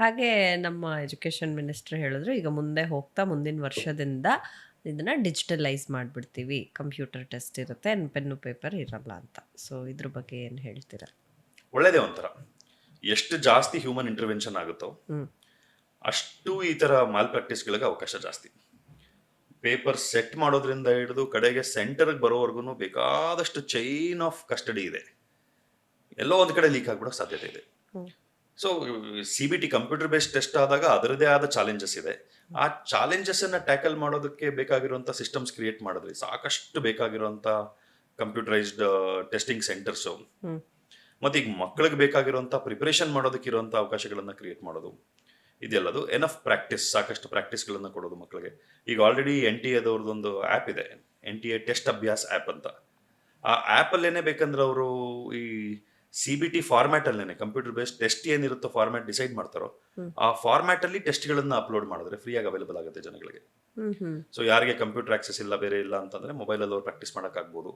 ಹಾಗೆ ನಮ್ಮ education minister ಹೇಳಿದ್ರು, ಈಗ ಮುಂದೆ ಹೋಗ್ತಾ ಮುಂದಿನ ವರ್ಷದಿಂದ ಇದನ್ನ ಡಿಜಿಟಲೈಸ್ ಮಾಡಿಬಿಡ್ತೀವಿ, ಕಂಪ್ಯೂಟರ್ ಟೆಸ್ಟ್ ಇರುತ್ತೆ, ಪೆನ್ನು ಪೇಪರ್ ಇರಲ್ಲ ಅಂತ. ಸೊ ಇದ್ರ ಬಗ್ಗೆ ಏನು ಹೇಳ್ತೀರಾ? ಒಳ್ಳೇದೇ ಒಂಥರ. ಎಷ್ಟು ಜಾಸ್ತಿ ಹ್ಯೂಮನ್ ಇಂಟರ್ವೆನ್ಷನ್ ಆಗುತ್ತೋ ಅಷ್ಟು ಈ ತರ ಮಾಲ್ ಪ್ರಾಕ್ಟೀಸ್ಗಳಿಗೆ ಅವಕಾಶ ಜಾಸ್ತಿ. ಪೇಪರ್ ಸೆಟ್ ಮಾಡೋದ್ರಿಂದ ಹಿಡಿದು ಕಡೆಗೆ ಸೆಂಟರ್ಗೆ ಬರೋವರೆಗೂ ಬೇಕಾದಷ್ಟು ಚೈನ್ ಆಫ್ ಕಸ್ಟಡಿ ಇದೆ. ಎಲ್ಲೋ ಒಂದು ಕಡೆ ಲೀಕ್ ಆಗ್ಬಿಡೋ ಸಾಧ್ಯತೆ ಇದೆ. So CBT computer based test ಆದಾಗ ಅದರದೇ ಆದ ಚಾಲೆಂಜಸ್ ಇದೆ. ಆ ಚಾಲೆಂಜಸ್ ಅನ್ನ ಟ್ಯಾಕಲ್ ಮಾಡೋದಕ್ಕೆ ಬೇಕಾಗಿರುವಂತ ಸಿಸ್ಟಮ್ಸ್ ಕ್ರಿಯೇಟ್ ಮಾಡಿದ್ರಿ, ಸಾಕಷ್ಟು ಬೇಕಾಗಿರುವಂತ ಕಂಪ್ಯೂಟರೈಸ್ಡ್ ಟೆಸ್ಟಿಂಗ್ ಸೆಂಟರ್ಸ್, ಮತ್ತೆ ಈಗ ಮಕ್ಕಳಿಗೆ ಬೇಕಾಗಿರುವಂತ ಪ್ರಿಪರೇಷನ್ ಮಾಡೋದಕ್ಕೆ ಇರುವಂತ ಅವಕಾಶಗಳನ್ನ ಕ್ರಿಯೇಟ್ ಮಾಡೋದು, ಇದೆಲ್ಲದು ಎನಫ್ ಪ್ರಾಕ್ಟೀಸ್, ಸಾಕಷ್ಟು ಪ್ರಾಕ್ಟೀಸ್ಗಳನ್ನ ಕೊಡೋದು ಮಕ್ಕಳಿಗೆ. ಈಗ ಆಲ್ರೆಡಿ NTA ಆ್ಯಪ್ ಇದೆ, NTA ಟೆಸ್ಟ್ ಅಭ್ಯಾಸ್ ಆ್ಯಪ್ ಅಂತ. ಆ ಆ್ಯಪಲ್ಲೇನೆ ಬೇಕಂದ್ರೆ ಅವರು ಈ CBT ಫಾರ್ಮ್ಯಾಟ್ ಅಲ್ಲೇನೆ ಕಂಪ್ಯೂಟರ್ ಬೇಸ್ಡ್ ಟೆಸ್ಟ್ ಏನಿರುತ್ತೋ ಫಾರ್ಮ್ಯಾಟ್ ಡಿಸೈಡ್ ಮಾಡ್ತಾರೋ ಆ ಫಾರ್ಮ್ಯಾಟ್ ಅಲ್ಲಿ ಟೆಸ್ಟ್ಗಳನ್ನ ಅಪ್ಲೋಡ್ ಮಾಡಿದ್ರೆ ಫ್ರೀಯಾಗಿ ಅವೈಲೇಬಲ್ ಆಗುತ್ತೆ ಜನಗಳಿಗೆ. ಸೊ ಯಾರಿಗೆ ಕಂಪ್ಯೂಟರ್ ಆಕ್ಸೆಸ್ ಇಲ್ಲ, ಬೇರೆ ಇಲ್ಲ ಅಂತಂದ್ರೆ ಮೊಬೈಲ್ ಅಲ್ಲಿ ಅವ್ರು ಪ್ರಾಕ್ಟೀಸ್ ಮಾಡಕ್ ಆಗ್ಬೋದು.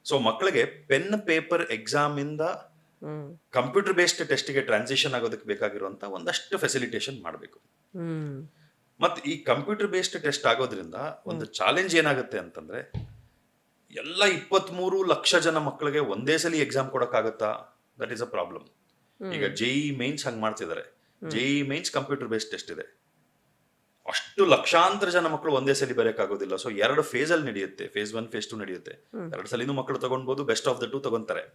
ಸೊ ಮಕ್ಕಳಿಗೆ ಪೆನ್ ಪೇಪರ್ ಎಕ್ಸಾಮ್ ಇಂದ ಕಂಪ್ಯೂಟರ್ ಬೇಸ್ಡ್ ಟೆಸ್ಟ್ಗೆ ಟ್ರಾನ್ಸಿಷನ್ ಆಗೋದಕ್ಕೆ ಬೇಕಾಗಿರುವಂತ ಒಂದಷ್ಟು ಫೆಸಿಲಿಟೇಷನ್ ಮಾಡಬೇಕು. ಮತ್ತೆ ಈ ಕಂಪ್ಯೂಟರ್ ಬೇಸ್ಡ್ ಟೆಸ್ಟ್ ಆಗೋದ್ರಿಂದ ಒಂದು ಚಾಲೆಂಜ್ ಏನಾಗುತ್ತೆ ಅಂತಂದ್ರೆ, ಎಲ್ಲ 23 ಲಕ್ಷ ಜನ ಮಕ್ಕಳಿಗೆ ಒಂದೇ ಸಲ ಎಕ್ಸಾಮ್ ಕೊಡಕ್ಕಾಗತ್ತಾ? That is a problem. ಈಗ JEE ಮೇನ್ಸ್ ಹಂಗ್ ಮಾಡ್ತಿದ್ದಾರೆ. JEE mains computer based test ಇದೆ. ಅಷ್ಟು ಲಕ್ಷಾಂತರ ಜನ ಮಕ್ಕಳು ಒಂದೇ ಸಲ ಬರೆಯಕ್ಕಾಗೋದಿಲ್ಲ. ಸೊ 2 ಫೇಸ್ ಅಲ್ಲಿ ನಡೆಯುತ್ತೆ, ಫೇಸ್ 1 ಫೇಸ್ 2 ನಡೆಯುತ್ತೆ. 2 ಸಲಿನೂ ಮಕ್ಕಳು ತಗೊಂಡ್ಬೋದು, ಬೆಸ್ಟ್ ಆಫ್ ದ 2 ತಗೊಂತಾರೆ.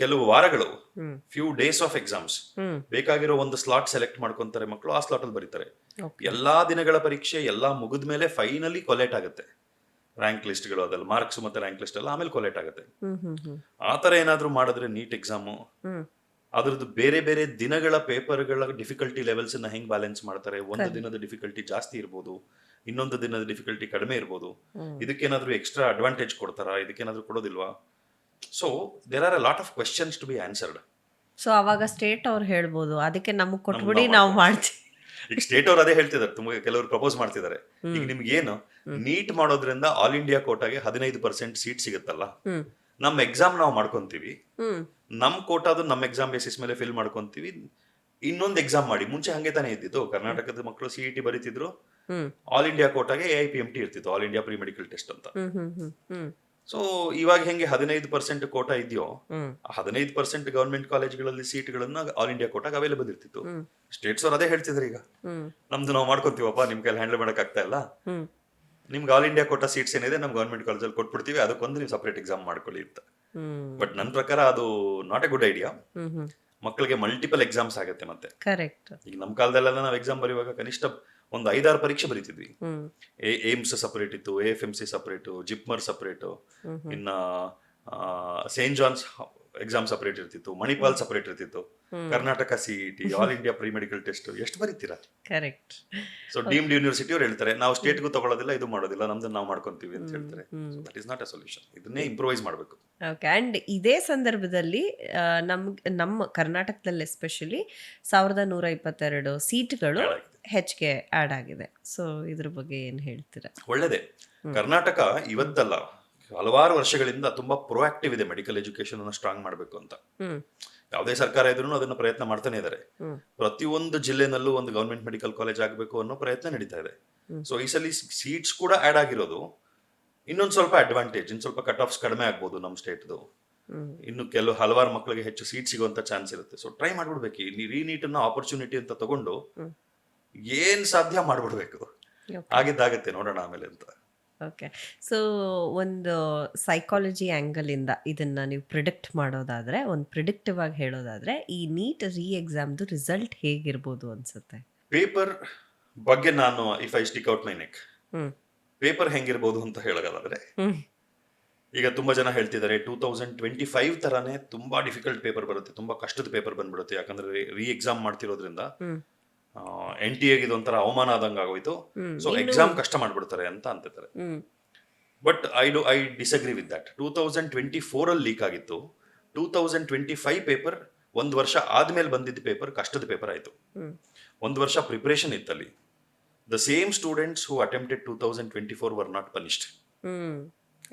ಕೆಲವು ವಾರಗಳು, ಫ್ಯೂ ಡೇಸ್ ಆಫ್ ಎಕ್ಸಾಮ್ಸ್, ಬೇಕಾಗಿರೋ ಒಂದು ಸ್ಲಾಟ್ ಸೆಲೆಕ್ಟ್ ಮಾಡ್ಕೊಂತಾರೆ ಮಕ್ಕಳು, ಆ ಸ್ಲಾಟ್ ಅಲ್ಲಿ ಬರೀತಾರೆ. ಎಲ್ಲಾ ದಿನಗಳ ಪರೀಕ್ಷೆ ಎಲ್ಲಾ ಮುಗಿದ ಮೇಲೆ ಫೈನಲಿ ಕೊಲೇಟ್ ಆಗುತ್ತೆ ರ್ಯಾಂಕ್ ಲಿಸ್ಟ್ಗಳು, ಅದೆಲ್ಲ ಮಾರ್ಕ್ಸ್ ಮತ್ತೆ ರ್ಯಾಂಕ್ ಲಿಸ್ಟ್ ಎಲ್ಲ ಆಮೇಲೆ ಕೊಲೇಟ್ ಆಗುತ್ತೆ. ಆತರ ಏನಾದ್ರು ಮಾಡಿದ್ರೆ ನೀಟ್ ಎಕ್ಸಾಮು ಅದ್ರದ್ದು ಬೇರೆ ಬೇರೆ ದಿನಗಳ ಪೇಪರ್ಗಳ ಡಿಫಿಕಲ್ಟಿ ಲೆವೆಲ್ಸ್ ನ ಹೆಂಗ್ ಬ್ಯಾಲೆನ್ಸ್ ಮಾಡ್ತಾರೆ, ಒಂದು ದಿನದ ಡಿಫಿಕಲ್ಟಿ ಜಾಸ್ತಿ ಇರ್ಬೋದು, ಇನ್ನೊಂದು ದಿನದ ಡಿಫಿಕಲ್ಟಿ ಕಡಿಮೆ ಇರ್ಬೋದು. ಇದಕ್ಕೇನಾದ್ರೂ ಎಕ್ಸ್ಟ್ರಾ ಅಡ್ವಾಂಟೇಜ್ ಕೊಡ್ತಾರಾ, ಇದಕ್ಕೇನಾದ್ರೂ ಕೊಡೋದಿಲ್ವಾ? So there are a lot of questions to be answered. So ಅವಾಗ ಸ್ಟೇಟ್ ಅವ್ರು ಹೇಳ್ಬೋದು, ಅದಕ್ಕೆ ನಮಗೆ ಕೊಟ್ಬಿಡಿ, ನಾವು ಮಾಡ್ತೀವಿ. ಈಗ ಸ್ಟೇಟ್ ಅವ್ರು ಅದೇ ಹೇಳ್ತಿದ್ದಾರೆ, ತುಂಬ ಕೆಲವರು ಪ್ರಪೋಸ್ ಮಾಡ್ತಿದ್ದಾರೆ. ಈಗ ನಿಮ್ಗೆ ಏನು ನೀಟ್ ಮಾಡೋದ್ರಿಂದ ಆಲ್ ಇಂಡಿಯಾ ಕೋಟಾಗೆ 15% ಸೀಟ್ ಸಿಗುತ್ತಲ್ಲ, ನಮ್ಮ ಎಕ್ಸಾಮ್ ನಾವು ಮಾಡ್ಕೊಂತೀವಿ, ನಮ್ ಕೋಟಾದು ನಮ್ಮ ಎಕ್ಸಾಮ್ ಬೇಸಿಸ್ ಮೇಲೆ ಫಿಲ್ ಮಾಡ್ಕೊಂತೀವಿ, ಇನ್ನೊಂದು ಎಕ್ಸಾಮ್ ಮಾಡಿ. ಮುಂಚೆ ಹಂಗೆ ತಾನೇ ಇದ್ದಿದ್ದು, ಕರ್ನಾಟಕದ ಮಕ್ಕಳು CET ಬರೀತಿದ್ರು, ಆಲ್ ಇಂಡಿಯಾ ಕೋಟಾಗೆ AIPMT ಇರ್ತಿತ್ತು, all India pre medical test ಅಂತ. ಸೊ ಇವಾಗ ಹೆಂಗೆ 15% ಕೋಟಾ ಇದೆಯೋ, 15% ಗವರ್ಮೆಂಟ್ ಕಾಲೇಜ್ಗಳಲ್ಲಿ ಸೀಟ್ಗಳನ್ನ ಆಲ್ ಇಂಡಿಯಾ ಕೋಟಾಗ ಅವೈಲೇಬಲ್ ಇರ್ತಿತ್ತು. ಸ್ಟೇಟ್ಸ್ ಅವ್ರು ಅದೇ ಹೇಳ್ತಿದ್ರು, ಈಗ ನಮ್ದು ನಾವು ಮಾಡ್ಕೊಂತೀವಪ್ಪ, ನಿಮ್ ಕೈಲಿ ಹ್ಯಾಂಡಲ್ ಮಾಡಕ್ ಆಗ್ತಾ ಇಲ್ಲ, ನಿಮ್ಗೆ ಆಲ್ ಇಂಡಿಯಾ ಕೋಟಾ ಸೀಟ್ಸ್ ಏನಿದೆ ನಮ್ ಗವರ್ಮೆಂಟ್ ಕಾಲೇಜಲ್ಲಿ ಕೊಟ್ಬಿಡ್ತೀವಿ, ಅದಕ್ಕೊಂದು ನೀವು ಸಪರೇಟ್ ಎಕ್ಸಾಮ್ ಮಾಡ್ಕೊಳ್ಳಿ ಅಂತ. ಬಟ್ ನನ್ನ ಪ್ರಕಾರ ಅದು ನಾಟ್ ಎ ಗುಡ್ ಐಡಿಯಾ. ಮಕ್ಕಳಿಗೆ ಮಲ್ಟಿಪಲ್ ಎಕ್ಸಾಮ್ಸ್ ಆಗುತ್ತೆ ಮತ್ತೆ. ಕರೆಕ್ಟ್. ಈಗ ನಮ್ಮ ಕಾಲದಲ್ಲೆಲ್ಲ ನಾವು ಎಕ್ಸಾಮ್ ಬರೆಯುವಾಗ ಕನಿಷ್ಠ ಒಂದು 5-6 ಪರೀಕ್ಷೆ ಬರೀತಿದ್ವಿ. ಏಮ್ಸ್ ಸಪರೇಟ್ ಇತ್ತು, AFMC ಸಪರೇಟು, ಜಿಪ್ಮರ್ ಸಪರೇಟು, ಇನ್ನ ಸೇಂಟ್ ಜಾನ್ಸ್ ಎಕ್ಸಾಮ್ ಸಪರೇಟ್ ಇರ್ತಿತ್ತು, ಮಣಿಪಾಲ್ ಸಪರೇಟ್ ಇರ್ತಿತ್ತು, Karnataka CET, all India pre medical test, ಎಷ್ಟು ಬರೀತೀರಾ? ಕರೆಕ್ಟ್. ಸೊ ಡೀಮ್ಡ್ ಯೂನಿವರ್ಸಿಟಿ ಅವ್ರು ಹೇಳ್ತಾರೆ, ನಾವು ಸ್ಟೇಟ್ಗೂ ತಗೊಳ್ಳೋದಿಲ್ಲ, ಇದು ಮಾಡೋದಿಲ್ಲ, ನಮ್ದು ನಾವು ಮಾಡ್ಕೊಂತೀವಿ ಅಂತ ಹೇಳ್ತಾರೆ. That is not a solution. ಇದನ್ನೇ ಇಂಪ್ರೂವೈಸ್ ಮಾಡಬೇಕು. ಓಕೆ. ಆ್ಯಂಡ್ ಇದೇ ಸಂದರ್ಭದಲ್ಲಿ ನಮ್ಮ ಕರ್ನಾಟಕದಲ್ಲಿ ಎಸ್ಪೆಷಲಿ 1122 ಸೀಟ್ಗಳು ಹೆಚ್ಚಿಗೆ ಆ್ಯಡ್ ಆಗಿದೆ. ಸೊ ಇದ್ರ ಬಗ್ಗೆ ಏನು ಹೇಳ್ತೀರಾ? ಒಳ್ಳೇದೇ. ಕರ್ನಾಟಕ ಇವತ್ತಲ್ಲ, ಹಲವಾರು ವರ್ಷಗಳಿಂದ ತುಂಬಾ ಪ್ರೊಆಕ್ಟಿವ್ ಇದೆ ಮೆಡಿಕಲ್ ಎಜುಕೇಶನ್ ಅನ್ನು ಸ್ಟ್ರಾಂಗ್ ಮಾಡಬೇಕು ಅಂತ. ಯಾವುದೇ ಸರ್ಕಾರ ಇದ್ರೂ ಅದನ್ನ ಪ್ರಯತ್ನ ಮಾಡ್ತಾನೆ ಇದ್ದಾರೆ. ಪ್ರತಿಯೊಂದು ಜಿಲ್ಲೆನಲ್ಲೂ ಒಂದು ಗವರ್ಮೆಂಟ್ ಮೆಡಿಕಲ್ ಕಾಲೇಜ್ ಆಗಬೇಕು ಅನ್ನೋ ಪ್ರಯತ್ನ ನಡೀತಾ ಇದೆ. ಸೊ ಈ ಸಲ ಸೀಟ್ಸ್ ಕೂಡ ಆಡ್ ಆಗಿರೋದು ಇನ್ನೊಂದು ಸ್ವಲ್ಪ ಅಡ್ವಾಂಟೇಜ್, ಇನ್ನು ಸ್ವಲ್ಪ ಕಟ್ ಆಫ್ಸ್ ಕಡಿಮೆ ಆಗ್ಬೋದು ನಮ್ಮ ಸ್ಟೇಟ್ದು. ಇನ್ನು ಹಲವಾರು ಮಕ್ಕಳಿಗೆ ಹೆಚ್ಚು ಸೀಟ್ ಸಿಗುವಂತ ಚಾನ್ಸ್ ಇರುತ್ತೆ. ಸೊ ಟ್ರೈ ಮಾಡ್ಬಿಡ್ಬೇಕು, ಈ ನೀಟ್ ಅನ್ನ ಆಪರ್ಚುನಿಟಿ ಅಂತ ತಗೊಂಡು ಏನ್ ಸಾಧ್ಯ ಮಾಡ್ಬಿಡ್ಬೇಕು. ಆಗಿದ್ದಾಗತ್ತೆ, ನೋಡೋಣ ಆಮೇಲೆ ಅಂತ. ಓಕೆ. ಸೊ ಒಂದು ಸೈಕಾಲಜಿ ಆ್ಯಂಗಲಿಂದ ಇದನ್ನು ನೀವು ಪ್ರಿಡಿಕ್ಟ್ ಮಾಡೋದಾದರೆ, ಒಂದು ಪ್ರಿಡಿಕ್ಟಿವ್ ಆಗಿ ಹೇಳೋದಾದರೆ, ಈ ನೀಟ್ ಎಕ್ಸಾಮ್ದು ರಿಸಲ್ಟ್ ಹೇಗಿರ್ಬೋದು ಅನ್ಸುತ್ತೆ? ಪೇಪರ್ ಬಗ್ಗೆ ನಾನು if I stick out my neck, paper ಹೆಂಗಿರ್ಬೋದು ಅಂತ ಹೇಳೋದಾದ್ರೆ, ಈಗ ತುಂಬಾ ಜನ ಹೇಳ್ತಿದ್ದಾರೆ 2025 ತರಾನೇ ತುಂಬಾ ಡಿಫಿಕಲ್ಟ್ ಪೇಪರ್ ಬರುತ್ತೆ, ತುಂಬಾ ಕಷ್ಟದ ಪೇಪರ್ ಬಂದ್ಬಿಡುತ್ತೆ, ಯಾಕಂದ್ರೆ ಎಕ್ಸಾಮ್ ಮಾಡ್ತಿರೋದ್ರಿಂದ NTA ಇದೊಂಥರ ಅವಮಾನ ಆದಂಗೆ ಆಗೋಯ್ತು, ಸೊ ಎಕ್ಸಾಮ್ ಕಷ್ಟ ಮಾಡ್ಬಿಡ್ತಾರೆ ಅಂತ ಅಂತಿದ್ದಾರೆ. But I disagree with that. 2024 ಅಲ್ಲಿ ಲೀಕ್ ಆಗಿತ್ತು, 2025 ಪೇಪರ್ 1 ವರ್ಷ ಆದ್ಮೇಲೆ ಬಂದಿದ್ದ ಪೇಪರ್ ಕಷ್ಟದ ಪೇಪರ್ ಆಯ್ತು. 1 ವರ್ಷ ಪ್ರಿಪರೇಷನ್ ಇತ್ತಲ್ಲಿ. The same students who attempted 2024 were not punished.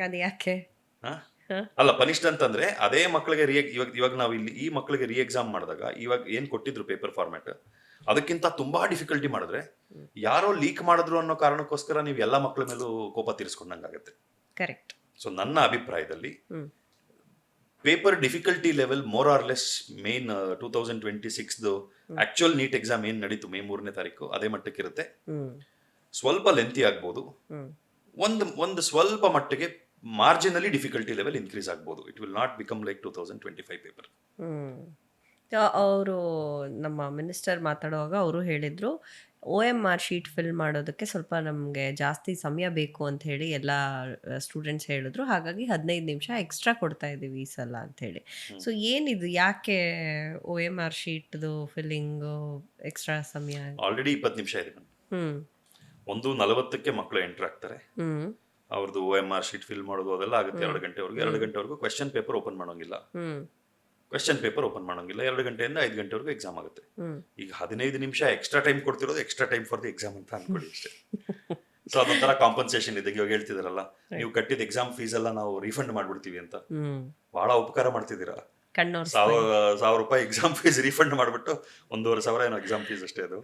ಅದು ಯಾಕೆ? ಅಲ್ಲ ಪನಿಷ್ಡ್ ಅಂತಂದ್ರೆ ಅದೇ ಮಕ್ಕಳಿಗೆ ಇವಾಗ ನಾವು ಇಲ್ಲಿ ಈ ಮಕ್ಕಳಿಗೆ ರೀ ಎಕ್ಸಾಮ್ ಮಾಡಿದಾಗ ಇವಾಗ ಏನ್ ಕೊಟ್ಟಿದ್ರು ಪೇಪರ್ ಫಾರ್ಮ್ಯಾಟ್ ಅದಕ್ಕಿಂತ ತುಂಬಾ ಡಿಫಿಕಲ್ಟಿ ಮಾಡಿದ್ರೆ ಯಾರೋ ಲೀಕ್ ಮಾಡಿದ್ರು ಅನ್ನೋ ಕಾರಣಕ್ಕೋಸ್ಕರ ನೀವು ಎಲ್ಲ ಮಕ್ಕಳ ಮೇಲೂ ಕೋಪ ತೀರಿಸ್ಕೊಂಡಂಗಾಗತ್ತೆ. ಕರೆಕ್ಟ್. ಸೊ ನನ್ನ ಅಭಿಪ್ರಾಯದಲ್ಲಿ paper difficulty level more or less main 2026 actual NEET exam ಏನ್ ನಡೀತು ಮೇ 3ನೇ ತಾರೀಕು ಅದೇ ಮಟ್ಟಕ್ಕೆ ಇರುತ್ತೆ. ಸ್ವಲ್ಪ ಲೆಂತಿ ಆಗ್ಬೋದು, ಒಂದು ಸ್ವಲ್ಪ ಮಟ್ಟಿಗೆ ಮಾರ್ಜಿನಲಿ ಡಿಫಿಕಲ್ಟಿ ಲೆವೆಲ್ ಇನ್ಕ್ರೀಸ್ ಆಗ್ಬೋದು. It will not become like 2025 paper. ಅವರು ನಮ್ಮ ಮಿನಿಸ್ಟರ್ ಮಾತಾಡುವಾಗ ಅವರು ಹೇಳಿದ್ರು OMR ಶೀಟ್ ಫಿಲ್ ಮಾಡೋದಕ್ಕೆ ಸ್ವಲ್ಪ ನಮಗೆ ಜಾಸ್ತಿ ಸಮಯ ಬೇಕು ಅಂತ ಹೇಳಿ ಎಲ್ಲ ಸ್ಟೂಡೆಂಟ್ಸ್ ಹೇಳಿದ್ರು. ಹಾಗಾಗಿ 15 ನಿಮಿಷ ಎಕ್ಸ್ಟ್ರಾ ಕೊಡ್ತಾ ಇದ್ದೀವಿ ಈ ಸಲ ಅಂತ ಹೇಳಿ. ಸೊ ಏನಿದು, ಯಾಕೆ OMR ಶೀಟ್ದು ಫಿಲ್ಲಿಂಗು ಎಕ್ಸ್ಟ್ರಾ ಸಮಯ? ಆಲ್ರೆಡಿ 20 ನಿಮಿಷ ಇದೆ. 1:40ಕ್ಕೆ ಮಕ್ಕಳು ಎಂಟರ್ ಆಗ್ತಾರೆ. ಅವ್ರದ್ದು OMR ಶೀಟ್ ಫಿಲ್ ಮಾಡೋದು ಅದೆಲ್ಲ ಆಗುತ್ತೆ 2 ಗಂಟೆವರೆಗೂ. 2 ಗಂಟೆವರೆಗೂ ಕ್ವೆಶ್ಚನ್ ಪೇಪರ್ ಓಪನ್ ಮಾಡೋಂಗಿಲ್ಲ. 2 ಗಂಟೆಯಿಂದ 5 ಗಂಟೆವರೆಗೂ ಎಕ್ಸಾಮ್ ಆಗುತ್ತೆ. ಈಗ 15 ನಿಮಿಷ ಎಕ್ಸ್ಟ್ರಾ ಟೈಮ್ ಕೊಡ್ತಿರೋದು extra time for the exam ಅಂತ ಅನ್ಕೊಳ್ಳಿ ಅಷ್ಟೇ. ಸೊ ಅದೊಂಥರ ಕಾಂಪನ್ಸೇಷನ್ ಇದೆ. ಇವಾಗ ಹೇಳ್ತಿದಾರಲ್ಲ, ನೀವು ಕಟ್ಟಿದ ಎಕ್ಸಾಮ್ ಫೀಸ್ ಎಲ್ಲ ನಾವು ರೀಫಂಡ್ ಮಾಡ್ಬಿಡ್ತೀವಿ ಅಂತ. ಬಹಳ ಉಪಕಾರ ಮಾಡ್ತಿದ್ದೀರಾ. 1,000 ರೂಪಾಯಿ ಎಕ್ಸಾಮ್ ಫೀಸ್ ರೀಫಂಡ್ ಮಾಡ್ಬಿಟ್ಟು 1,500 ಏನೋ ಎಕ್ಸಾಮ್ ಫೀಸ್ ಅಷ್ಟೇ. ಅದು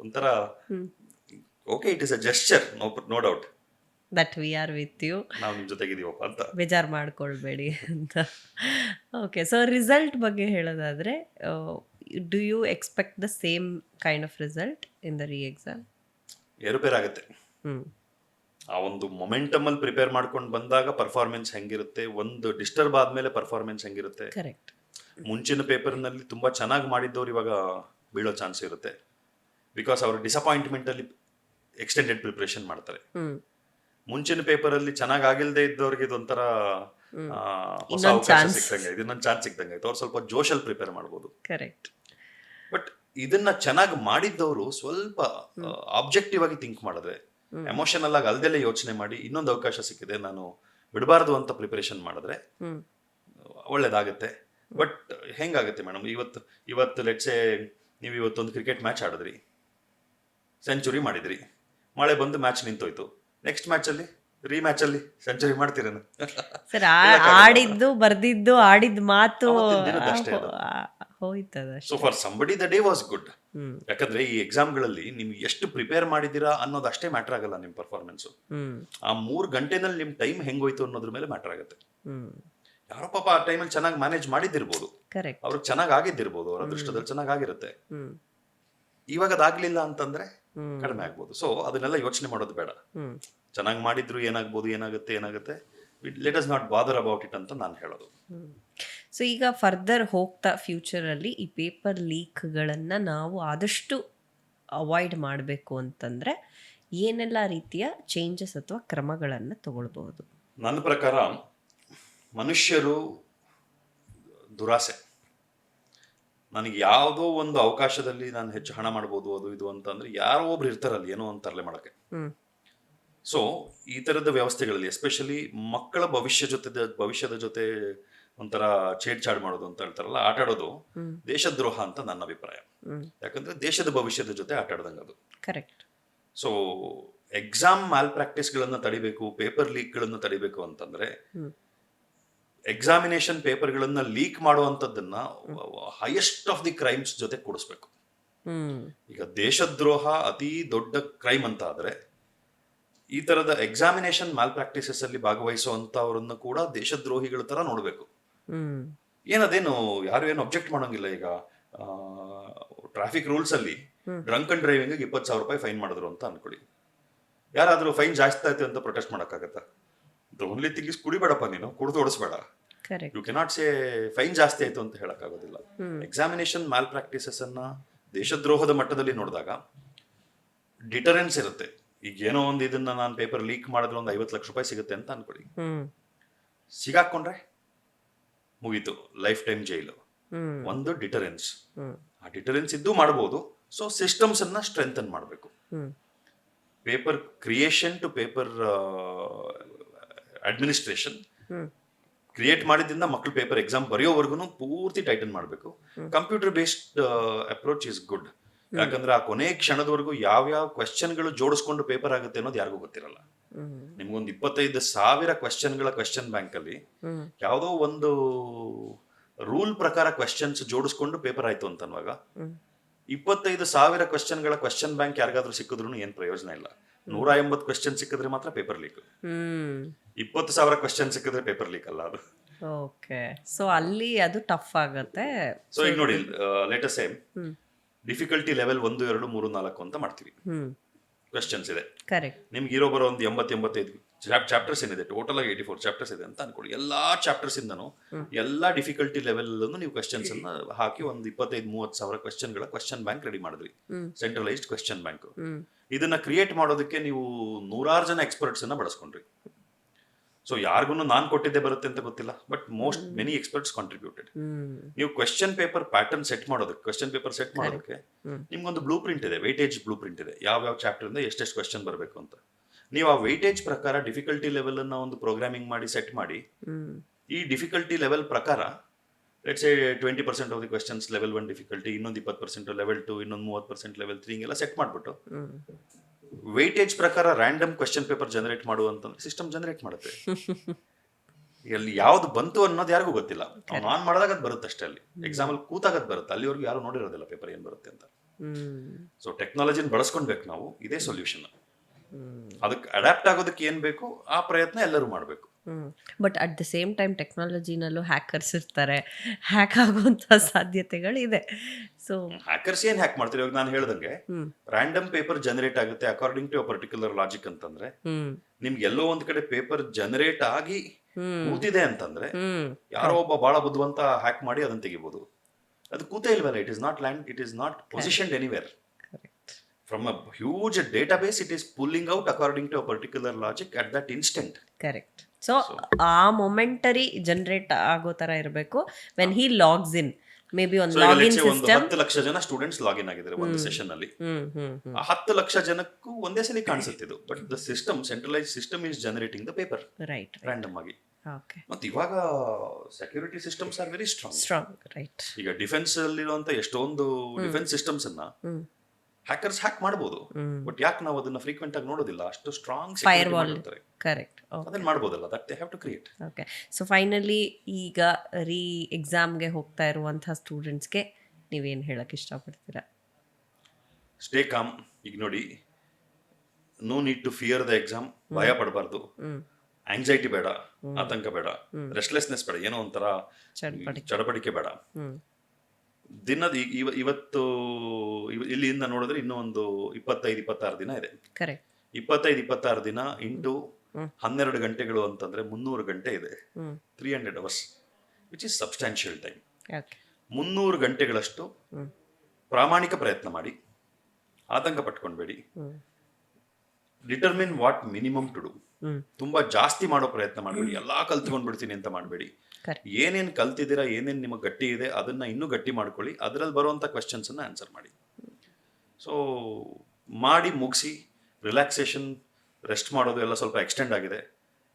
ಒಂಥರ okay, it is a gesture, no doubt that we are with you, ನಾವು ನಿಮ್ಮ ಜೊತೆಗಿದ್ದೀವಪ್ಪ ಅಂತ. ಬೇಜಾರು ಮಾಡ್ಕೊಳ್ಬೇಡಿ ಅಂತ. ಓಕೆ, ಸೊ ರಿಸಲ್ಟ್ ಬಗ್ಗೆ ಹೇಳೋದಾದ್ರೆ, do you expect the same kind of result in the re exam? ಏರುಪೇರಾಗುತ್ತೆ. ಆ ಒಂದು ಮೊಮೆಂಟಮ್ ಅಲ್ಲಿ ಪ್ರಿಪೇರ್ ಮಾಡ್ಕೊಂಡು ಬಂದಾಗ ಪರ್ಫಾರ್ಮೆನ್ಸ್ ಹೆಂಗಿರುತ್ತೆ, ಒಂದು ಡಿಸ್ಟರ್ಬ್ ಆದ್ಮೇಲೆ ಪರ್ಫಾರ್ಮೆನ್ಸ್ ಹೆಂಗಿರುತ್ತೆ. ಕರೆಕ್ಟ್. ಮುಂಚಿನ ಪೇಪರ್ನಲ್ಲಿ ತುಂಬಾ ಚೆನ್ನಾಗಿ ಮಾಡಿದ್ದವ್ರು ಇವಾಗ ಬೀಳೋ ಚಾನ್ಸ್ ಇರುತ್ತೆ. ಬಿಕಾಸ್ ಅವರು ಡಿಸಪಾಯಿಂಟ್ಮೆಂಟ್ ಅಲ್ಲಿ ಎಕ್ಸ್ಟೆಂಡೆಡ್ ಪ್ರಿಪರೇಷನ್ ಮಾಡ್ತಾರೆ. ಮುಂಚಿನ ಪೇಪರ್ ಅಲ್ಲಿ ಚೆನ್ನಾಗಿ ಆಗಿಲ್ದೇ ಇದ್ದವ್ರಿಗೆ ಇದೊಂಥರ ಹೊಸ ಅವಕಾಶ ಸಿಕ್ದಂಗೆ, ಇದನ್ನೊಂದು ಚಾನ್ಸ್ ಸಿಕ್ದಂಗೆ ಆಯ್ತು. ಅವ್ರು ಸ್ವಲ್ಪ ಜೋಶಲ್ಲಿ ಪ್ರಿಪೇರ್ ಮಾಡ್ಬೋದು. ಕರೆಕ್ಟ್. ಬಟ್ ಇದನ್ನ ಚೆನ್ನಾಗಿ ಮಾಡಿದ್ದವರು ಸ್ವಲ್ಪ ಆಬ್ಜೆಕ್ಟಿವ್ ಆಗಿ ಥಿಂಕ್ ಮಾಡಿದ್ರೆ, ಎಮೋಷನಲ್ ಆಗಿ ಅಲ್ದೆಲ್ಲ ಯೋಚನೆ ಮಾಡಿ ಇನ್ನೊಂದು ಅವಕಾಶ ಸಿಕ್ಕಿದೆ ನಾನು ಬಿಡಬಾರ್ದು ಅಂತ ಪ್ರಿಪರೇಷನ್ ಮಾಡಿದ್ರೆ ಒಳ್ಳೇದಾಗತ್ತೆ. ಬಟ್ ಹೆಂಗಾಗುತ್ತೆ ಮೇಡಮ್, ಇವತ್ತು ಲೆಟ್ಸೆ ನೀವು ಇವತ್ತೊಂದು ಕ್ರಿಕೆಟ್ ಮ್ಯಾಚ್ ಆಡಿದ್ರಿ, ಸೆಂಚುರಿ ಮಾಡಿದ್ರಿ, ಮಳೆ ಬಂದು ಮ್ಯಾಚ್ ನಿಂತೋಯ್ತು. ನೆಕ್ಸ್ಟ್ ಮ್ಯಾಚ್ ಅಲ್ಲಿ ಮ್ಯಾಚ್ ಅಲ್ಲಿ ಸೆಂಚುರಿ ಮಾಡ್ತೀರೇನು? ಸರ್, ಆಡಿದ್ದು ಬರ್ದಿದ್ದು ಆಡಿದ ಮಾತು ಹೋಯ್ತದ. So for somebody the day was good. ಯಾಕಂದ್ರೆ ಈ ಎಕ್ಸಾಮ್ಗಳಲ್ಲಿ ನಿಮ್ಗೆ ಎಷ್ಟು ಪ್ರಿಪೇರ್ ಮಾಡಿದೀರಾ ಅನ್ನೋದು ಅಷ್ಟೇ ಮ್ಯಾಟರ್ ಆಗಲ್ಲ ನಿಮ್ ಪರ್ಫಾರ್ಮೆನ್ಸ್. ಆ 3 ಗಂಟೆನಲ್ಲಿ ನಿಮ್ ಟೈಮ್ ಹೆಂಗೋಯ್ತು ಅನ್ನೋದ್ರ ಮೇಲೆ ಮ್ಯಾಟರ್ ಆಗುತ್ತೆ. ಯಾರೋ ಪಾಪ ಆ ಟೈಮಲ್ಲಿ ಚೆನ್ನಾಗಿ ಮ್ಯಾನೇಜ್ ಮಾಡಿದ್ದಿರ್ಬೋದು, ಅವ್ರಿಗೆ ಚೆನ್ನಾಗಿ ಆಗಿದ್ದಿರ್ಬೋದು, ಅವ್ರ ಅದೃಷ್ಟದಲ್ಲಿ ಚೆನ್ನಾಗಿ ಆಗಿರುತ್ತೆ. ಇವಾಗ ಅದಾಗ್ಲಿಲ್ಲ ಅಂತಂದ್ರೆ ಕಡಿಮೆ ಆಗ್ಬೋದು. ಸೊ ಅದನ್ನೆಲ್ಲ ಯೋಚನೆ ಮಾಡೋದು ಬೇಡ. ಚೆನ್ನಾಗಿ ಮಾಡಿದ್ರು ಏನಾಗುತ್ತೆ let us not bother about it ಅಂತ ನಾನು ಹೇಳೋದು. ಸೊ ಈಗ ಫರ್ದರ್ ಹೋಗ್ತಾ ಫ್ಯೂಚರಲ್ಲಿ ಈ ಪೇಪರ್ ಲೀಕ್ಗಳನ್ನು ನಾವು ಆದಷ್ಟು ಅವಾಯ್ಡ್ ಮಾಡಬೇಕು ಅಂತಂದರೆ ಏನೆಲ್ಲ ರೀತಿಯ ಚೇಂಜಸ್ ಅಥವಾ ಕ್ರಮಗಳನ್ನು ತಗೊಳ್ಬಹುದು? ನನ್ನ ಪ್ರಕಾರ ಮನುಷ್ಯರು ದುರಾಸೆ. ನನಗೆ ಯಾವುದೋ ಒಂದು ಅವಕಾಶದಲ್ಲಿ ನಾನು ಹೆಚ್ಚು ಹಣ ಮಾಡ್ಬೋದು ಅದು ಇದು ಅಂತಂದ್ರೆ ಯಾರೋ ಒಬ್ರು ಇರ್ತಾರಲ್ಲ ಏನೋ ಒಂದು ತರಲೆ ಮಾಡೋಕ್ಕೆ. ಸೊ ಈ ತರದ ವ್ಯವಸ್ಥೆಗಳಲ್ಲಿ ಎಸ್ಪೆಷಲಿ ಮಕ್ಕಳ ಭವಿಷ್ಯದ ಜೊತೆ ಒಂಥರ ಛೇಡ್ಛಾಡ್ ಮಾಡೋದು ಅಂತ ಹೇಳ್ತಾರಲ್ಲ, ಆಟಾಡೋದು ದೇಶದ್ರೋಹ ಅಂತ ನನ್ನ ಅಭಿಪ್ರಾಯ. ಯಾಕಂದ್ರೆ ದೇಶದ ಭವಿಷ್ಯದ ಜೊತೆ ಆಟಾಡ್ದಂಗೆ ಅದು. ಕರೆಕ್ಟ್. ಸೊ ಎಕ್ಸಾಮ್ ಮ್ಯಾಲ್ ಪ್ರಾಕ್ಟೀಸ್ಗಳನ್ನ ತಡಿಬೇಕು, ಪೇಪರ್ ಲೀಕ್ಗಳನ್ನ ತಡಿಬೇಕು ಅಂತಂದ್ರೆ ಎಕ್ಸಾಮಿನೇಷನ್ ಪೇಪರ್ಗಳನ್ನ ಲೀಕ್ ಮಾಡುವಂಥದ್ದನ್ನ ಹೈಯೆಸ್ಟ್ ಆಫ್ ದಿ ಕ್ರೈಮ್ಸ್ ಜೊತೆ ಕೂಡಿಸ್ಬೇಕು. ಈಗ ದೇಶದ್ರೋಹ ಅತಿ ದೊಡ್ಡ ಕ್ರೈಮ್ ಅಂತ ಆದ್ರೆ ಈ ತರದ ಎಕ್ಸಾಮಿನೇಷನ್ ಮ್ಯಾಲ್ ಪ್ರಾಕ್ಟೀಸಸ್ ಅಲ್ಲಿ ಭಾಗವಹಿಸುವಂತವ್ರನ್ನ ಕೂಡ ದೇಶದ್ರೋಹಿಗಳ ತರ ನೋಡ್ಬೇಕು. ಏನದೇನು ಯಾರು ಏನು ಅಬ್ಜೆಕ್ಟ್ ಮಾಡೋಂಗಿಲ್ಲ. ಈಗ ಟ್ರಾಫಿಕ್ ರೂಲ್ಸ್ ಅಲ್ಲಿ ಡ್ರಂಕ್ ಅಂಡ್ ಡ್ರೈವಿಂಗ್ 20,000 ರೂಪಾಯಿ ಫೈನ್ ಮಾಡಿದ್ರು ಅಂತ ಅನ್ಕೊಳ್ಳಿ. ಯಾರಾದ್ರೂ ಫೈನ್ ಜಾಸ್ತಿ ಆಯ್ತು ಅಂತ ಪ್ರೊಟೆಸ್ಟ್ ಮಾಡಕ್ಕಾಗತ್ತಾ? ದ ಓನ್ಲಿ ಥಿಂಗ್ ಇಸ್ ಕುಡಿಬೇಡಪ್ಪ, ನೀನು ಕುಡಿದು ಓಡಿಸ್ಬೇಡ. ಯು ಕೆನಾಟ್ ಸೇ ಫೈನ್ ಜಾಸ್ತಿ ಆಯ್ತು ಅಂತ ಹೇಳಕ್ ಆಗೋದಿಲ್ಲ. ಎಕ್ಸಾಮಿನೇಷನ್ ಮ್ಯಾಲ್ ಪ್ರಾಕ್ಟೀಸಸ್ ಅನ್ನ ದೇಶದ್ರೋಹದ ಮಟ್ಟದಲ್ಲಿ ನೋಡಿದಾಗ ಡಿಟರೆನ್ಸ್ ಇರುತ್ತೆ. ಈಗ ಏನೋ ಒಂದು ಇದನ್ನ ನಾನು ಪೇಪರ್ ಲೀಕ್ ಮಾಡಿದ್ರೆ ಒಂದು 50 ಲಕ್ಷ ರೂಪಾಯಿ ಸಿಗುತ್ತೆ ಅಂತ ಅನ್ಕೊಳ್ಳಿ. ಸಿಗಾಕೊಂಡ್ರೆ ಮುಗೀತು, ಲೈಫ್ ಟೈಮ್ ಜೈಲು. ಒಂದು ಡಿಟರೆನ್ಸ್. ಆ ಡಿಟರೆನ್ಸ್ ಇದ್ದು ಮಾಡಬಹುದು. ಸೊ ಸಿಸ್ಟಮ್ಸ್ ಅನ್ನ ಸ್ಟ್ರೆಂಥನ್ ಮಾಡಬೇಕು. Paper creation to paper administration create ಮಾಡಿದ್ರಿಂದ ಮಕ್ಕಳು ಪೇಪರ್ ಎಕ್ಸಾಮ್ ಬರೆಯೋವರೆಗೂ ಪೂರ್ತಿ ಟೈಟನ್ ಮಾಡಬೇಕು. Computer based approach is good. ಯಾಕಂದ್ರೆ ಆ ಕೊನೆ ಕ್ಷಣದವರೆಗೂ ಯಾವ್ಯಾವ ಕ್ವೆಶ್ಚನ್ಗಳು ಜೋಡಿಸ್ಕೊಂಡು ಪೇಪರ್ ಆಗುತ್ತೆ ಅನ್ನೋದು ಯಾರಿಗೂ ಗೊತ್ತಿರಲ್ಲ. ನಿಮ್ಗೊಂದು 25,000 ಕ್ವೆಶ್ಚನ್ಗಳ ಕ್ವೆಶ್ಚನ್ ಬ್ಯಾಂಕಲ್ಲಿ ಯಾವುದೋ ಒಂದು ರೂಲ್ ಪ್ರಕಾರ ಕ್ವೆಶ್ಚನ್ಸ್ ಜೋಡಿಸ್ಕೊಂಡು ಪೇಪರ್ ಆಯ್ತು ಅಂತನ್ನುವಾಗ 25,000 ಕ್ವೆಶ್ಚನ್ಗಳ ಕ್ವೆಶ್ಚನ್ ಬ್ಯಾಂಕ್ ಯಾರಿಗಾದ್ರೂ ಸಿಕ್ಕಿದ್ರು ಏನ್ ಪ್ರಯೋಜನ ಇಲ್ಲ. 180 ಕ್ವೆಶ್ಚನ್ ಸಿಕ್ಕಿದ್ರೆ ಮಾತ್ರ ಪೇಪರ್ ಲೀಕ್. 20,000 ಕ್ವೆಶ್ಚನ್ ಸಿಕ್ಕಿದ್ರೆ ಪೇಪರ್ ಲೀಕ್ ಅಲ್ಲ ಅದು. ಓಕೆ, ಸೊ ಅಲ್ಲಿ ಅದು ಟಫ್ ಆಗತ್ತೆ. ಸೊ ಈಗ ನೋಡಿ, ಲೇಟೆಸ್ಟ್ ಸೇಮ್ ಡಿಫಿಕಲ್ಟಿ ಲೆವೆಲ್ 1, 2, 3, 4 ಅಂತ ಮಾಡ್ತೀವಿ. ಕ್ವೆಶ್ಚನ್ಸ್ ಇದೆ, ಕರೆಕ್ಟ್. ನಿಮ್ಗೆ ಇರೋ ಬರೋ ಒಂದು 85 ಚಾಪ್ಟರ್ಸ್ ಏನಿದೆ, ಟೋಟಲ್ ಆಗಿ 84 ಚಾಪ್ಟರ್ಸ್ ಇದೆ ಅಂತ ಅನ್ಕೊಳ್ಳಿ. ಎಲ್ಲಾ ಚಾಪ್ಟರ್ಸ್ ಇಂದನು ಎಲ್ಲಾ ಡಿಫಿಕಲ್ಟಿ ಲೆವೆಲ್ ನೀವು ಕ್ವೆಶ್ಚನ್ಸ್ ಅನ್ನ ಹಾಕಿ ಒಂದು 25-30 ಸಾವಿರ ಕ್ವೆಶ್ಚನ್ಗಳ ಕ್ವೆಶ್ಚನ್ ಬ್ಯಾಂಕ್ ರೆಡಿ ಮಾಡಿದ್ವಿ, ಸೆಂಟ್ರಲೈಸ್ಡ್ ಕ್ವೆಶ್ಚನ್ ಬ್ಯಾಂಕ್. ಇದನ್ನ ಕ್ರಿಯೇಟ್ ಮಾಡೋದಕ್ಕೆ ನೀವು 100 ಜನ ಎಕ್ಸ್ಪರ್ಟ್ಸ್ ಅನ್ನ ಬಳಸ್ಕೊಂಡ್ರಿ. ಸೊ ಯಾರಿಗೂ ನಾನ್ ಕೊಟ್ಟಿದ್ದೆ ಬರುತ್ತೆ ಅಂತ ಗೊತ್ತಿಲ್ಲ, ಬಟ್ ಮೆನಿ ಎಕ್ಸ್ಪರ್ಟ್ಸ್ ಕಾಂಟ್ರಿಬ್ಯೂಟೆಡ್. ನೀವು ಕ್ವೆಶ್ಚನ್ ಪೇಪರ್ ಪ್ಯಾಟರ್ನ್ ಸೆಟ್ ಮಾಡೋದಕ್ಕೆ ನಿಮ್ಗೊಂದು ಬ್ಲೂ ಪ್ರಿಂಟ್ ಇದೆ, ವೇಟೇಜ್ ಬ್ಲೂ ಪ್ರಿಂಟ್ ಇದೆ, ಯಾವ ಚಾಪ್ಟರ್ ಇಂದ ಎಷ್ಟೆಷ್ಟು ಕ್ವೆಶ್ಚನ್ ಬರಬೇಕು ಅಂತ. ನೀವು ಆ ವೇಟೇಜ್ ಪ್ರಕಾರ ಡಿಫಿಕಲ್ಟಿ ಲೆವೆಲ್ ಅನ್ನ ಒಂದು ಪ್ರೋಗ್ರಾಮಿಂಗ್ ಮಾಡಿ ಸೆಟ್ ಮಾಡಿ, ಈ ಡಿಫಿಕಲ್ಟಿ ಲೆವೆಲ್ ಪ್ರಕಾರ let's say 20% of the questions level 1 difficulty, ಇನ್ನೊಂದು 20% ಲೆವೆಲ್ 2, ಇನ್ನೊಂದು 30% ಲೆವೆಲ್ 3 ಹಿಂಗೆಲ್ಲ ಸೆಟ್ ಮಾಡ್ಬಿಟ್ಟು ವೇಟೇಜ್ ಪ್ರಕಾರ ರ್ಯಾಂಡಮ್ ಕ್ವೆಶ್ಚನ್ ಪೇಪರ್ ಜನರೇಟ್ ಮಾಡುವಂತಂದ್ರೆ ಸಿಸ್ಟಮ್ ಜನರೇಟ್ ಮಾಡುತ್ತೆ. ಅಲ್ಲಿ ಯಾವ್ದು ಬಂತು ಅನ್ನೋದು ಯಾರಿಗೂ ಗೊತ್ತಿಲ್ಲ. ಆನ್ ಮಾಡಿದಾಗ ಅದು ಬರುತ್ತೆ ಅಷ್ಟೇ, ಅಲ್ಲಿ ಎಕ್ಸಾಮ್ ಅಲ್ಲಿ ಕೂತಾಗ ಅದು ಬರುತ್ತೆ, ಅಲ್ಲಿವರೆಗೂ ಯಾರು ನೋಡಿರೋದಿಲ್ಲ ಪೇಪರ್ ಏನ್ ಬರುತ್ತೆ ಅಂತ. ಸೊ ಟೆಕ್ನಾಲಜಿನ ಬಳಸ್ಕೊಳ್ಬೇಕು ನಾವು, ಇದೇ ಸೊಲ್ಯೂಷನ್. ಅದಕ್ಕೆ ಅಡ್ಯಾಪ್ಟ್ ಆಗೋದಕ್ಕೆ ಏನ್ ಬೇಕು ಆ ಪ್ರಯತ್ನ ಎಲ್ಲರೂ ಮಾಡಬೇಕು. But at the same time ಟೆಕ್ನಾಲಜಿನಲ್ಲೂ ಹ್ಯಾಕರ್ಸ್ ಇರ್ತಾರೆ, ಹ್ಯಾಕ್ ಆಗುವಂತ ಸಾಧ್ಯತೆಗಳು ಇದೆ. ಸೊ ಹ್ಯಾಕರ್ಸ್ ಏನ್ ಹ್ಯಾಕ್ ಮಾಡ್ತಾರೆ, ಇವಾಗ ನಾನು ಹೇಳ್ದಂಗೆ ರ್ಯಾಂಡಮ್ ಪೇಪರ್ ಜನರೇಟ್ ಆಗುತ್ತೆ according to a particular logic ಅಂತಂದ್ರೆ, ನಿಮ್ಗೆ ಎಲ್ಲೋ ಒಂದ್ ಕಡೆ ಪೇಪರ್ ಜನರೇಟ್ ಆಗಿ ಕೂತಿದೆ ಅಂತಂದ್ರೆ ಯಾರೋ ಒಬ್ಬ ಬಹಳ ಬುದ್ಧಿವಂತ ಹ್ಯಾಕ್ ಮಾಡಿ ಅದನ್ನ ತೆಗಿಬಹುದು. ಅದು ಕೂತೇ ಇಲ್ವಲ್ಲ, it is not land, it is not ಪೊಸಿಷನ್ಡ್ anywhere. From a huge database, it is pulling out according to a particular logic at that instant. Correct. So ಆ ಮೊಮೆಂಟರಿ ಜನರೇಟ್ ಆಗೋ ತರ ಇರಬೇಕು when he logs in. May be ಒಂದು login system. 10 lakh ಜನ students login ಆಗಿದ್ದಾರೆ ಒಂದು session ಅಲ್ಲಿ. ಆ 10 ಲಕ್ಷ ಜನಕ್ಕೂ ಒಂದೇ ಸಲ ಕಾಣಿಸುತ್ತೆ ಇದು, but the system, centralise system is generating the paper right random ಆಗಿ. ಓಕೆ. ಮತ್ತೆ ಇವಾಗ security systems are very strong. Right. ಈಗ ಡಿಫೆನ್ಸ್ ಅಲ್ಲಿರುವಂತ ಎಷ್ಟೊಂದು ಡಿಫೆನ್ಸ್ ಸಿಸ್ಟಮ್ಸ್ ಅನ್ನ ಹ್ಯಾಕರ್ಸ್ ಹ್ಯಾಕ್ ಮಾಡಬಹುದು, ಬಟ್ ಯಾಕೆ ನಾವು ಅದನ್ನ ಫ್ರೀಕ್ವೆಂಟ್ ಆಗಿ ನೋಡೋದಿಲ್ಲ? ಅಷ್ಟು ಸ್ಟ್ರಾಂಗ್ ಫೈರ್ವಾಲ್. ಕರೆಕ್ಟ್. ಅದನ್ನ ಮಾಡಬಹುದಲ್ಲ, that they have to create. Okay. So finally ಈಗ ಎಕ್ಸಾಮ್ಗೆ ಹೋಗ್ತಾ ಇರುವಂತಹ ಸ್ಟೂಡೆಂಟ್ಸ್ಗೆ ನೀವೇನು ಹೇಳಕ್ ಇಷ್ಟಪಡ್ತೀರಾ? Stay calm. ಈಗ ನೋಡಿ, no need to fear the exam. ಭಯ ಪಡಬಾರ್ದು, ಆಂಗ್ಸೈಟಿ ಬೇಡ, ಆತಂಕ ಬೇಡ, ರೆಸ್ಟ್ಲೆಸ್ನೆಸ್ ಬೇಡ, ಏನೋ ಒಂಥರ ಚಡಪಡಿಕೆ ಬೇಡ. ದಿನದ ಇವತ್ತು ಇಲ್ಲಿಂದ ನೋಡಿದ್ರೆ ಇನ್ನೂ ಒಂದು 25-26 ದಿನ ಇದೆ. 25-26 ದಿನ ಇಂಟು 12 ಗಂಟೆಗಳು ಅಂತಂದ್ರೆ 300 ಗಂಟೆ ಇದೆ. 300 hours, which is substantial time. 300 ಗಂಟೆಗಳಷ್ಟು ಪ್ರಾಮಾಣಿಕ ಪ್ರಯತ್ನ ಮಾಡಿ, ಆತಂಕ ಪಟ್ಕೊಂಡ್ಬೇಡಿ. Determine what minimum to do. ತುಂಬಾ ಜಾಸ್ತಿ ಮಾಡೋ ಪ್ರಯತ್ನ ಮಾಡಬೇಡಿ, ಎಲ್ಲಾ ಕಲ್ತ್ಕೊಂಡ್ಬಿಡ್ತೀನಿ ಅಂತ ಮಾಡಬೇಡಿ. ಏನೇನ್ ಕಲ್ತಿದ್ದೀರಾ, ಏನೇನ್ ನಿಮಗೆ ಗಟ್ಟಿ ಇದೆ ಅದನ್ನ ಇನ್ನೂ ಗಟ್ಟಿ ಮಾಡ್ಕೊಳ್ಳಿ. ಅದರಲ್ಲಿ ಬರುವಂತ ಕ್ವೆಶ್ಚನ್ಸ್ ಅನ್ನ ಆನ್ಸರ್ ಮಾಡಿ. ಸೊ ಮಾಡಿ ಮುಗಿಸಿ, ರಿಲ್ಯಾಕ್ಸೇಷನ್, ರೆಸ್ಟ್ ಮಾಡೋದು ಎಲ್ಲ ಸ್ವಲ್ಪ ಎಕ್ಸ್ಟೆಂಡ್ ಆಗಿದೆ.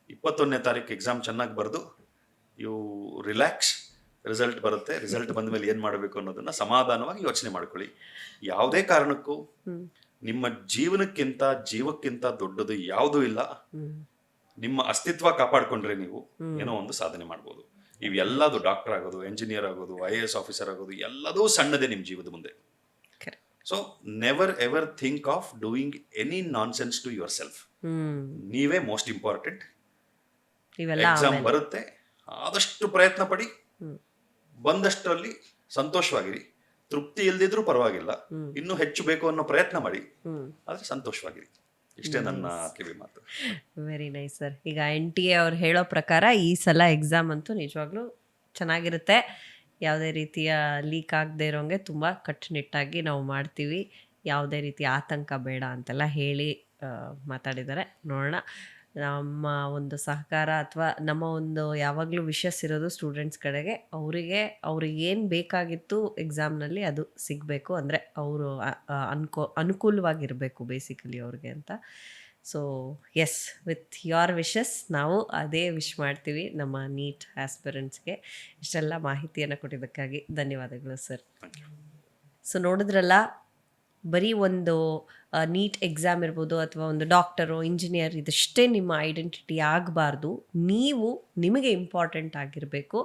21ನೇ ತಾರೀಕು ಎಕ್ಸಾಮ್ ಚೆನ್ನಾಗಿ ಬರೆದು ಯು ರಿಲ್ಯಾಕ್ಸ್, ರಿಸಲ್ಟ್ ಬರುತ್ತೆ. ರಿಸಲ್ಟ್ ಬಂದ ಮೇಲೆ ಏನ್ ಮಾಡಬೇಕು ಅನ್ನೋದನ್ನ ಸಮಾಧಾನವಾಗಿ ಯೋಚನೆ ಮಾಡ್ಕೊಳ್ಳಿ. ಯಾವುದೇ ಕಾರಣಕ್ಕೂ ನಿಮ್ಮ ಜೀವಕ್ಕಿಂತ ದೊಡ್ಡದು ಯಾವುದೂ ಇಲ್ಲ. ನಿಮ್ಮ ಅಸ್ತಿತ್ವ ಕಾಪಾಡ್ಕೊಂಡ್ರೆ ನೀವು ಏನೋ ಒಂದು ಸಾಧನೆ ಮಾಡ್ಬೋದು. ಇವೆಲ್ಲದು ಡಾಕ್ಟರ್ ಆಗೋದು, ಎಂಜಿನಿಯರ್ ಆಗೋದು, IAS ಆಫೀಸರ್ ಆಗೋದು ಎಲ್ಲದೂ ಸಣ್ಣದೇ ನಿಮ್ಮ ಜೀವದ ಮುಂದೆ. So never ever think of doing any nonsense to yourself. ನೀವೇ ಮೋಸ್ಟ್ ಇಂಪಾರ್ಟೆಂಟ್. ಎಕ್ಸಾಮ್ ಬರುತ್ತೆ, ಆದಷ್ಟು ಪ್ರಯತ್ನ ಪಡಿ, ಬಂದಷ್ಟರಲ್ಲಿ ಸಂತೋಷವಾಗಿರಿ. ತೃಪ್ತಿ ಇಲ್ದಿದ್ರೂ ಪರವಾಗಿಲ್ಲ, ಇನ್ನೂ ಹೆಚ್ಚು ಬೇಕು ಅನ್ನೋ ಪ್ರಯತ್ನ ಮಾಡಿ, ಆದ್ರೆ ಸಂತೋಷವಾಗಿರಿ. ಇಷ್ಟೇ ನನ್ನ ಕಿವಿ ಮಾತು. Very nice sir. ಈಗ NTA ಅವ್ರು ಹೇಳೋ ಪ್ರಕಾರ ಈ ಸಲ ಎಕ್ಸಾಮ್ ಅಂತೂ ನಿಜವಾಗ್ಲೂ ಚೆನ್ನಾಗಿರುತ್ತೆ. ಯಾವುದೇ ರೀತಿಯ ಲೀಕ್ ಆಗದೆ ಇರೋಂಗೆ ತುಂಬ ಕಟ್ಟುನಿಟ್ಟಾಗಿ ನಾವು ಮಾಡ್ತೀವಿ, ಯಾವುದೇ ರೀತಿಯ ಆತಂಕ ಬೇಡ ಅಂತೆಲ್ಲ ಹೇಳಿ ಮಾತಾಡಿದ್ದಾರೆ. ನೋಡೋಣ, ನಮ್ಮ ಒಂದು ಸಹಕಾರ ಅಥವಾ ನಮ್ಮ ಒಂದು ಯಾವಾಗಲೂ ವಿಶಸ್ ಇರೋದು ಸ್ಟೂಡೆಂಟ್ಸ್ ಕಡೆಗೆ. ಅವ್ರಿಗೆ ಏನು ಬೇಕಾಗಿತ್ತು ಎಕ್ಸಾಮ್ನಲ್ಲಿ ಅದು ಸಿಗಬೇಕು, ಅಂದರೆ ಅವರು ಅನುಕೂಲವಾಗಿರಬೇಕು ಬೇಸಿಕಲಿ ಅವ್ರಿಗೆ ಅಂತ. So yes, with your wishes ನಾವು ಅದೇ ವಿಶ್ ಮಾಡ್ತೀವಿ ನಮ್ಮ ನೀಟ್ ಆಸ್ಪಿರೆಂಟ್ಸ್ಗೆ. ಇಷ್ಟೆಲ್ಲ ಮಾಹಿತಿಯನ್ನು ಕೊಟ್ಟಿದ್ದಕ್ಕಾಗಿ ಧನ್ಯವಾದಗಳು ಸರ್. ಸೊ ನೋಡಿದ್ರಲ್ಲ, ಬರೀ ಒಂದು ನೀಟ್ ಎಕ್ಸಾಮ್ ಇರ್ಬೋದು ಅಥವಾ ಒಂದು ಡಾಕ್ಟರು ಇಂಜಿನಿಯರ್ ಇದಷ್ಟೇ ನಿಮ್ಮ ಐಡೆಂಟಿಟಿ ಆಗಬಾರ್ದು. ನೀವು ನಿಮಗೆ ಇಂಪಾರ್ಟೆಂಟ್ ಆಗಿರಬೇಕು.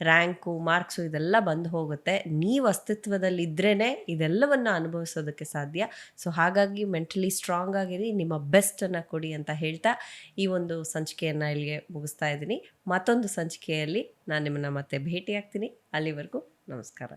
ರ್ಯಾಂಕು ಮಾರ್ಕ್ಸು ಇದೆಲ್ಲ ಬಂದು ಹೋಗುತ್ತೆ. ನೀವು ಅಸ್ತಿತ್ವದಲ್ಲಿದ್ರೇ ಇದೆಲ್ಲವನ್ನು ಅನುಭವಿಸೋದಕ್ಕೆ ಸಾಧ್ಯ. ಸೊ ಹಾಗಾಗಿ ಮೆಂಟಲಿ ಸ್ಟ್ರಾಂಗ್ ಆಗಿರಿ, ನಿಮ್ಮ ಬೆಸ್ಟನ್ನು ಕೊಡಿ ಅಂತ ಹೇಳ್ತಾ ಈ ಒಂದು ಸಂಚಿಕೆಯನ್ನು ಇಲ್ಲಿಗೆ ಮುಗಿಸ್ತಾ ಇದ್ದೀನಿ. ಮತ್ತೊಂದು ಸಂಚಿಕೆಯಲ್ಲಿ ನಾನು ನಿಮ್ಮನ್ನು ಮತ್ತೆ ಭೇಟಿ ಆಗ್ತೀನಿ. ಅಲ್ಲಿವರೆಗೂ ನಮಸ್ಕಾರ.